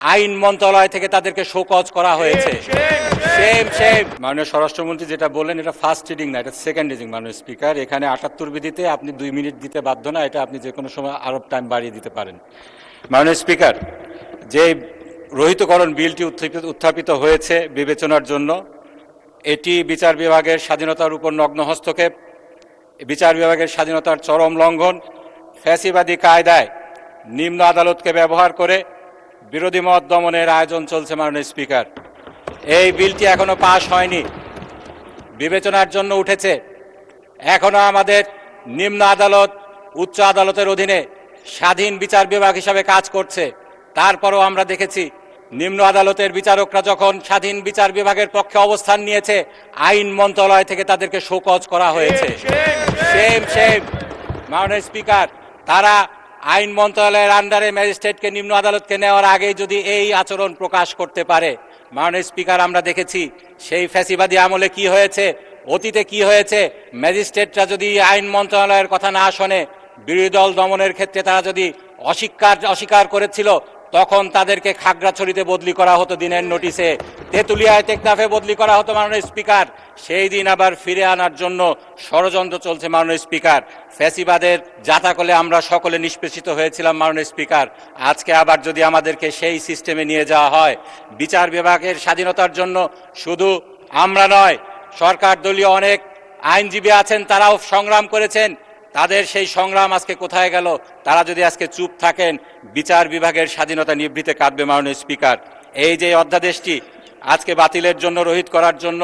আইন মন্ত্রণালয় থেকে তাদেরকে শোকজ করা হয়েছে। মাননীয় স্বরাষ্ট্রমন্ত্রী যেটা বললেন এটা ফার্স্ট রিডিং না, এটা সেকেন্ড রিডিং। মাননীয় স্পিকার, এখানে ৭৮ বিধিতে আপনি 2 মিনিট দিতে বাধ্য না, এটা আপনি যে কোনো সময় আরো টাইম বাড়িয়ে দিতে পারেন। মাননীয় স্পিকার, যে রহিতকরণ বিলটি উত্থাপিত হয়েছে বিবেচনার জন্য, এটি বিচার বিভাগের স্বাধীনতার উপর নগ্ন হস্তক্ষেপ, বিচার বিভাগের স্বাধীনতার চরম লঙ্ঘন, ফ্যাসিবাদী কায়দায় নিম্ন আদালতকে ব্যবহার করে বিরোধী মত দমনের আয়োজন চলছে। মাননীয় স্পিকার, এই বিলটি এখনো পাশ হয়নি, বিবেচনার জন্য উঠেছে। এখনো আমাদের নিম্ন আদালত উচ্চ আদালতের অধীনে স্বাধীন বিচার বিভাগ হিসাবে কাজ করছে। তারপরও আমরা দেখেছি নিম্ন আদালতের বিচারকরা যখন স্বাধীন বিচার বিভাগের পক্ষে অবস্থান নিয়েছে, আইন মন্ত্রণালয় থেকে তাদেরকে শোকজ করা হয়েছে। মাননীয় স্পিকার, তারা আইন মন্ত্রণালয়ের আন্ডারে ম্যাজিস্ট্রেটকে নিম্ন আদালতকে নেওয়ার আগেই যদি এই আচরণ প্রকাশ করতে পারে, মাননীয় স্পিকার, আমরা দেখেছি সেই ফ্যাসিবাদী আমলে কি হয়েছে, অতীতে কি হয়েছে। ম্যাজিস্ট্রেটরা যদি আইন মন্ত্রণালয়ের কথা না শোনে, বিরোধী দল দমনের ক্ষেত্রে তারা যদি অস্বীকার করেছিল, তখন তাদেরকে খাগড়াছড়িতে বদলি করা হতো দিনের নোটিশে, তেঁতুলিয়ায় টেকনাফে বদলি করা হতো। মাননীয় স্পিকার, সেই দিন আবার ফিরে আনার জন্য ষড়যন্ত্র চলছে। মাননীয় স্পিকার, ফ্যাসিবাদের জাতাকলে আমরা সকলে নিষ্পেষিত হয়েছিলাম। মাননীয় স্পিকার, আজকে আবার যদি আমাদেরকে সেই সিস্টেমে নিয়ে যাওয়া হয়, বিচার বিভাগের স্বাধীনতার জন্য শুধু আমরা নয়, সরকার দলীয় অনেক আইনজীবী আছেন, তারাও সংগ্রাম করেছেন, তাদের সেই সংগ্রাম আজকে কোথায় গেল? তারা যদি আজকে চুপ থাকেন, বিচার বিভাগের স্বাধীনতা নিভৃতে কাঁদবে। মাননীয় স্পিকার, এই যে অধ্যাদেশটি আজকে বাতিলের জন্য, রহিত করার জন্য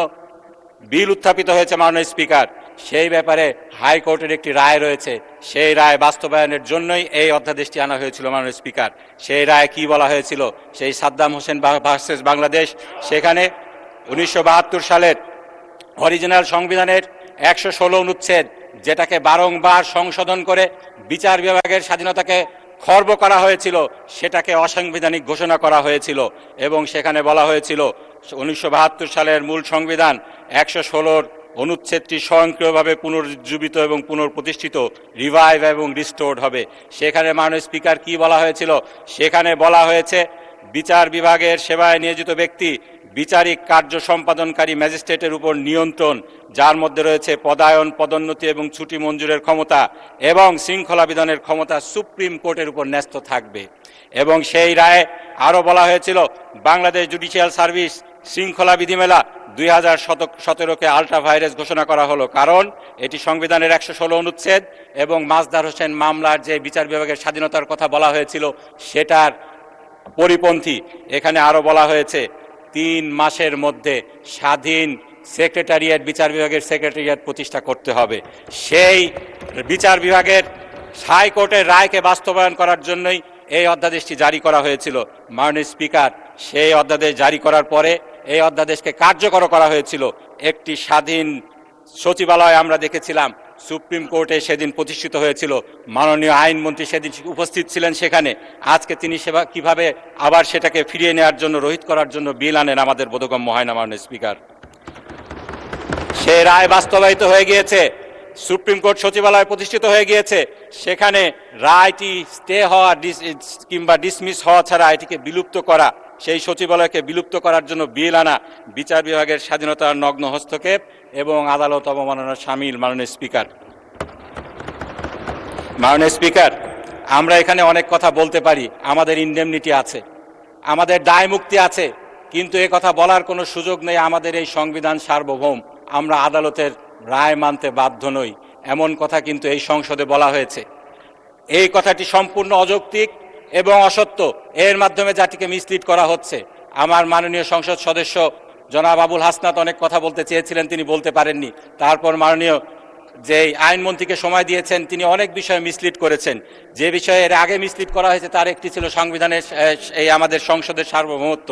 বিল উত্থাপিত হয়েছে, মাননীয় স্পিকার, সেই ব্যাপারে হাইকোর্টের একটি রায় রয়েছে। সেই রায় বাস্তবায়নের জন্যই এই অধ্যাদেশটি আনা হয়েছিল। মাননীয় স্পিকার, সেই রায় কি বলা হয়েছিল? সেই সাদ্দাম হোসেন ভার্সেস বাংলাদেশ, সেখানে 1972 সালের অরিজিনাল সংবিধানের 116 অনুচ্ছেদ, যেটাকে বারংবার সংশোধন করে বিচার বিভাগের স্বাধীনতাকে খর্ব করা হয়েছিল, সেটাকে অসাংবিধানিক ঘোষণা করা হয়েছিল। এবং সেখানে বলা হয়েছিল 1972 সালের মূল সংবিধান 116 অনুচ্ছেদটি স্বয়ংক্রিয়ভাবে পুনরুজ্জীবিত এবং পুনঃপ্রতিষ্ঠিত, রিভাইভ এবং রিস্টোর্ড হবে। সেখানে মাননীয় স্পিকার কি বলা হয়েছিল? সেখানে বলা হয়েছে বিচার বিভাগের সেবায় নিয়োজিত ব্যক্তি বিচারিক কার্য সম্পাদনকারী ম্যাজিস্ট্রেটের উপর নিয়ন্ত্রণ, যার মধ্যে রয়েছে পদায়ন, পদোন্নতি এবং ছুটি মঞ্জুরের ক্ষমতা এবং শৃঙ্খলা বিধানের ক্ষমতা সুপ্রিম কোর্টের উপর ন্যস্ত থাকবে। এবং সেই রায়ে আরও বলা হয়েছিল বাংলাদেশ জুডিশিয়াল সার্ভিস শৃঙ্খলা বিধিমেলা 2017-কে আল্ট্রা ভাইরাস ঘোষণা করা হলো, কারণ এটি সংবিধানের 116 অনুচ্ছেদ এবং মাজদার হোসেন মামলার যে বিচার বিভাগের স্বাধীনতার কথা বলা হয়েছিল সেটার পরিপন্থী। এখানে আরও বলা হয়েছে 3 মাসের মধ্যে স্বাধীন সেক্রেটারিয়েট, বিচার বিভাগের সেক্রেটারিয়েট প্রতিষ্ঠা করতে হবে। সেই বিচার বিভাগের হাইকোর্টের রায়কে বাস্তবায়ন করার জন্যই এই অধ্যাদেশটি জারি করা হয়েছিল। মাননীয় স্পিকার, সেই অধ্যাদেশ জারি করার পরে এই অধ্যাদেশকে কার্যকর করা হয়েছিল। একটি স্বাধীন সচিবালয় আমরা দেখেছিলাম, সুপ্রিম কোর্টে সেদিন প্রতিষ্ঠিত হয়েছিল। মাননীয় আইনমন্ত্রী সেদিন উপস্থিত ছিলেন সেখানে। আজকে তিনি কিভাবে আবার সেটাকে ফিরিয়ে নেওয়ার জন্য, রহিত করার জন্য বিল আনেন, আমাদের বোধগম্য হয় না। মাননীয় স্পিকার, সে রায় বাস্তবায়িত হয়ে গিয়েছে, সুপ্রিম কোর্ট সচিবালয় প্রতিষ্ঠিত হয়ে গিয়েছে। সেখানে রায়টি স্টে হওয়া কিংবা ডিসমিস হওয়া ছাড়া এটিকে বিলুপ্ত করা, সেই সচিবালয়কে বিলুপ্ত করার জন্য বিল আনা বিচার বিভাগের স্বাধীনতার নগ্ন হস্তক্ষেপ এবং আদালত অবমাননার শামিল। মাননীয় স্পিকার, আমরা এখানে অনেক কথা বলতে পারি, আমাদের ইনডেমনিটি আছে, আমাদের দায় মুক্তি আছে, কিন্তু এ কথা বলার কোনো সুযোগ নেই। আমাদের এই সংবিধান সার্বভৌম, আমরা আদালতের রায় মানতে বাধ্য নই, এমন কথা কিন্তু এই সংসদে বলা হয়েছে। এই কথাটি সম্পূর্ণ অযৌক্তিক এবং অসত্য। এর মাধ্যমে জাতিকে মিসলিড করা হচ্ছে। আমার মাননীয় সংসদ সদস্য জনাব আবুল হাসনাত অনেক কথা বলতে চেয়েছিলেন, তিনি বলতে পারেননি। তারপর মাননীয় যে আইনমন্ত্রীকে সময় দিয়েছেন, তিনি অনেক বিষয়ে মিসলিড করেছেন। যে বিষয়ে এর আগে মিসলিড করা হয়েছে তার একটি ছিল সংবিধানের এই আমাদের সংসদের সার্বভৌমত্ব।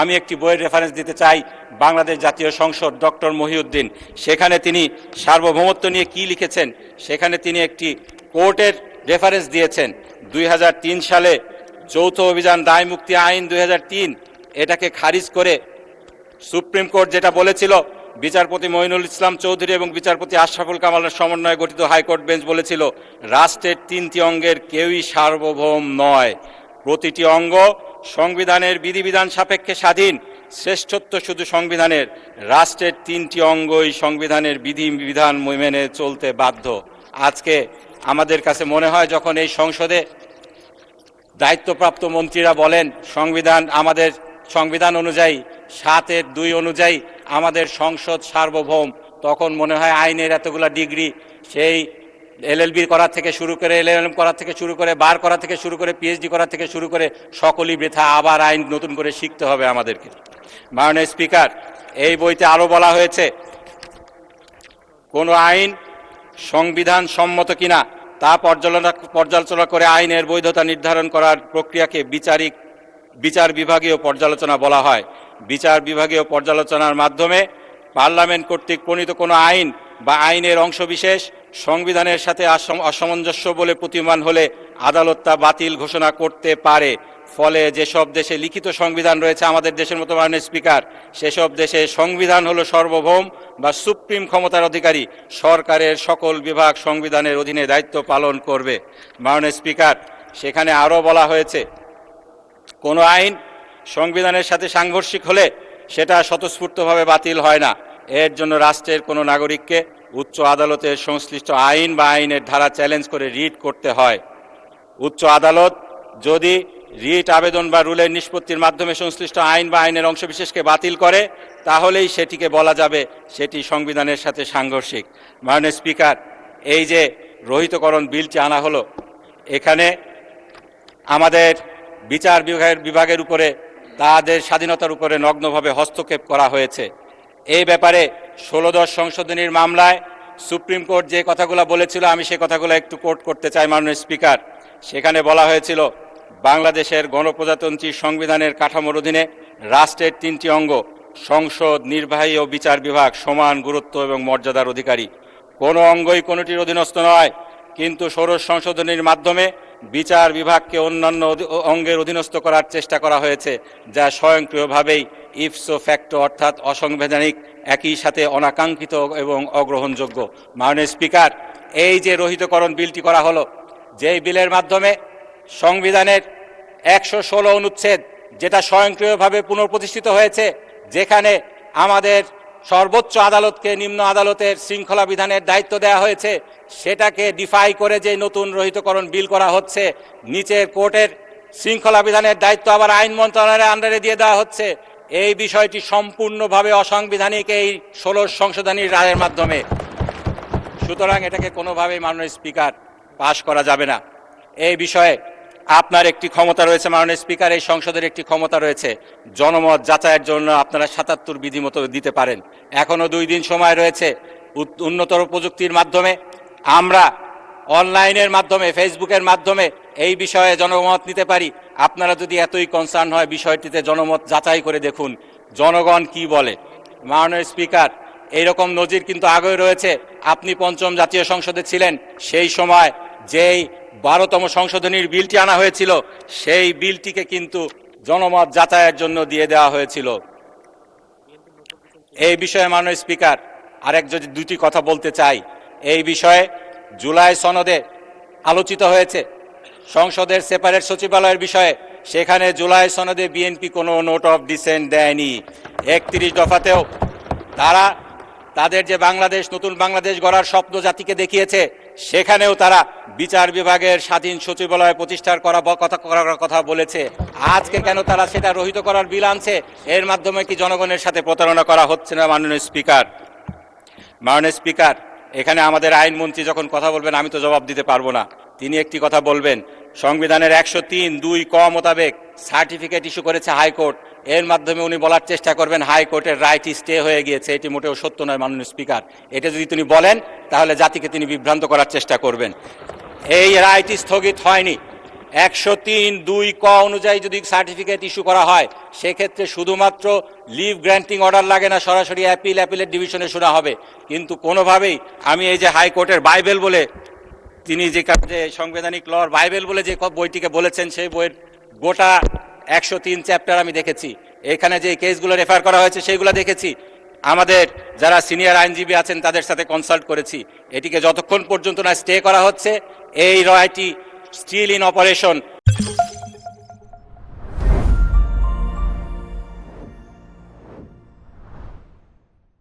আমি একটি বইয়ের রেফারেন্স দিতে চাই, বাংলাদেশ জাতীয় সংসদ, ডক্টর মহিউদ্দিন। সেখানে তিনি সার্বভৌমত্ব নিয়ে কি লিখেছেন, সেখানে তিনি একটি কোর্টের রেফারেন্স দিয়েছেন। 2003 সালে যৌথ অভিযান দায় মুক্তি আইন 2003, এটাকে খারিজ করে সুপ্রিম কোর্ট যেটা বলেছিল, বিচারপতি মঈনুল ইসলাম চৌধুরী এবং বিচারপতি আশরাফুল কামালের সমন্বয়ে গঠিত হাইকোর্ট বেঞ্চ বলেছিল, রাষ্ট্রের 3টি অঙ্গের কেউই সার্বভৌম নয়, প্রতিটি অঙ্গ সংবিধানের বিধিবিধান সাপেক্ষে স্বাধীন, শ্রেষ্ঠত্ব শুধু সংবিধানের, রাষ্ট্রের 3টি অঙ্গই সংবিধানের বিধিবিধান মেনে চলতে বাধ্য। আজকে আমাদের কাছে মনে হয় যখন এই সংসদে দায়িত্বপ্রাপ্ত মন্ত্রীরা বলেন আমাদের সংবিধান অনুযায়ী 7(2) অনুযায়ী আমাদের সংসদ সার্বভৌম, তখন মনে হয় আইনের এতগুলা ডিগ্রি, সেই LLB করা থেকে শুরু করে LLM করা থেকে শুরু করে বার করা থেকে শুরু করে PhD করা থেকে শুরু করে সকলই বৃথা, আবার আইন নতুন করে শিখতে হবে আমাদেরকে। মাননীয় স্পিকার, এই বইতে আরও বলা হয়েছে কোনো আইন সংবিধান সম্মত কিনা তা পর্যালোচনা করে আইনের বৈধতা নির্ধারণ করার প্রক্রিয়াকে বিচার বিভাগীয় পর্যালোচনা বলা হয়। বিচার বিভাগীয় পর্যালোচনার মাধ্যমে পার্লামেন্ট কর্তৃক প্রণীত কোনো আইন বা আইনের অংশবিশেষ সংবিধানের সাথে অসামঞ্জস্য বলে প্রতীয়মান হলে আদালত তা বাতিল ঘোষণা করতে পারে। ফলে যেসব দেশে লিখিত সংবিধান রয়েছে আমাদের দেশের মতো, মাননীয় স্পিকার, সেসব দেশে সংবিধান হলো সর্বভৌম বা সুপ্রিম ক্ষমতার অধিকারী, সরকারের সকল বিভাগ সংবিধানের অধীনে দায়িত্ব পালন করবে। মাননীয় স্পিকার, সেখানে আরও বলা হয়েছে কোনো আইন সংবিধানের সাথে সাংঘর্ষিক হলে সেটা স্বতঃস্ফূর্তভাবে বাতিল হয় না। এর জন্য রাষ্ট্রের কোনো নাগরিককে উচ্চ আদালতের সংশ্লিষ্ট আইন বা আইনের ধারা চ্যালেঞ্জ করে রিট করতে হয়। উচ্চ আদালত যদি রিট আবেদন বা রুলের নিষ্পত্তির মাধ্যমে সংশ্লিষ্ট আইন বা আইনের অংশবিশেষকে বাতিল করে, তাহলেই সেটিকে বলা যাবে সেটি সংবিধানের সাথে সাংঘর্ষিক। মাননীয় স্পিকার, এই যে রহিতকরণ বিলটি আনা হলো, এখানে আমাদের বিচার বিভাগের উপরে, তাদের স্বাধীনতার উপরে নগ্নভাবে হস্তক্ষেপ করা হয়েছে। এই ব্যাপারে 16-10 সংশোধনীর মামলায় সুপ্রিম কোর্ট যে কথাগুলো বলেছিল, আমি সে কথাগুলো একটু কোট করতে চাই। মাননীয় স্পিকার, সেখানে বলা হয়েছিল বাংলাদেশের গণপ্রজাতন্ত্রী সংবিধানের কাঠামোর অধীনে রাষ্ট্রের 3টি অঙ্গ সংসদ, নির্বাহী ও বিচার বিভাগ সমান গুরুত্ব এবং মর্যাদার অধিকারী। কোনো অঙ্গই কোনোটির অধীনস্থ নয়, কিন্তু ষোড়শ সংশোধনীর মাধ্যমে বিচার বিভাগকে অন্যান্য অঙ্গের অধীনস্থ করার চেষ্টা করা হয়েছে, যা স্বয়ংক্রিয়ভাবেই ইপসো ফ্যাক্টো অর্থাৎ অসাংবিধানিক, একই সাথে অনাকাঙ্ক্ষিত এবং অগ্রহণযোগ্য। মাননীয় স্পিকার, এই যে রহিতকরণ বিলটি করা হলো, যেই বিলের মাধ্যমে সংবিধানের 116 অনুচ্ছেদ, যেটা স্বয়ংক্রিয়ভাবে পুনঃপ্রতিষ্ঠিত হয়েছে, যেখানে আমাদের সর্বোচ্চ আদালতকে নিম্ন আদালতের শৃঙ্খলা বিধানের দায়িত্ব দেওয়া হয়েছে, সেটাকে ডিফাই করে যে নতুন রহিতকরণ বিল করা হচ্ছে, নিচের কোর্টের শৃঙ্খলা বিধানের দায়িত্ব আবার আইন মন্ত্রণালয়ের আন্ডারে দিয়ে দেওয়া হচ্ছে, এই বিষয়টি সম্পূর্ণভাবে অসাংবিধানিক এই 16 সংশোধনীর রায়ের মাধ্যমে। সুতরাং এটাকে কোনোভাবেই মাননীয় স্পিকার পাশ করা যাবে না। এই বিষয়ে আপনার একটি ক্ষমতা রয়েছে মাননীয় স্পিকার, এই সংসদের একটি ক্ষমতা রয়েছে, জনমত যাচাইয়ের জন্য আপনারা 77 বিধি মতো দিতে পারেন। এখনও 2 দিন সময় রয়েছে। উন্নতর প্রযুক্তির মাধ্যমে আমরা অনলাইনের মাধ্যমে, ফেসবুকের মাধ্যমে এই বিষয়ে জনমত নিতে পারি। আপনারা যদি এতই কনসার্ন হয়, বিষয়টিতে জনমত যাচাই করে দেখুন জনগণ কি বলে। মাননীয় স্পিকার, এইরকম নজির কিন্তু আগেও রয়েছে। আপনি 5ম জাতীয় সংসদে ছিলেন, সেই সময় যেই 12তম সংশোধনীর বিলটি আনা হয়েছিল, সেই বিলটিকে কিন্তু জনমত যাচাইয়ের জন্য দিয়ে দেওয়া হয়েছিল। এই বিষয়ে মাননীয় স্পিকার, আরেক যদি 2টি কথা বলতে চাই। এই বিষয়ে জুলাই সনদে আলোচিত হয়েছে সংসদের সেপারেট সচিবালয়ের বিষয়ে। সেখানে জুলাই সনদে বিএনপি কোনো নোট অফ ডিসেন্ট দেয়নি। 31 দফাতেও তারা তাদের যে বাংলাদেশ, নতুন বাংলাদেশ গড়ার স্বপ্ন জাতিকে দেখিয়েছে, সেখানেও তারা বিচার বিভাগের স্বাধীন সচিবালয় প্রতিষ্ঠার করার কথা বলেছে। আজকে কেন তারা সেটা রহিত করার বিল আনছে? এর মাধ্যমে কি জনগণের সাথে প্রতারণা করা হচ্ছে না? মাননীয় স্পিকার, এখানে আমাদের আইনমন্ত্রী যখন কথা বলবেন, আমি তো জবাব দিতে পারবো না। তিনি একটি কথা বলবেন, সংবিধানের 103(2) ক মোতাবেক সার্টিফিকেট ইস্যু করেছে হাইকোর্ট। এর মাধ্যমে উনি বলার চেষ্টা করবেন হাইকোর্টের রাইট স্টে হয়ে গিয়েছে। এটি মোটেও সত্য নয় মাননীয় স্পিকার। এটা যদি তিনি বলেন, তাহলে জাতিকে তিনি বিভ্রান্ত করার চেষ্টা করবেন। এই রাইট স্থগিত হয়নি। 103(2) ক অনুযায়ী যদি সার্টিফিকেট ইস্যু করা হয়, সেক্ষেত্রে শুধুমাত্র লিভ গ্র্যান্টিং অর্ডার লাগে না, সরাসরি অ্যাপিলের ডিভিশনে শোনা হবে। কিন্তু কোনোভাবেই আমি এই যে হাইকোর্টের বাইবেল বলে তিনি যে সাংবিধানিক লর বাইবেল বলে যে বইটিকে বলেছেন, সেই বইয়ের গোটা 103 চ্যাপ্টার আমি দেখেছি। এখানে যে কেসগুলো রেফার করা হয়েছে সেইগুলো দেখেছি। আমাদের যারা সিনিয়র আইনজীবী আছেন তাদের সাথে কনসাল্ট করেছি। এটিকে যতক্ষণ পর্যন্ত না স্টে করা হচ্ছে, এই রায়টি স্টিল ইন অপারেশন।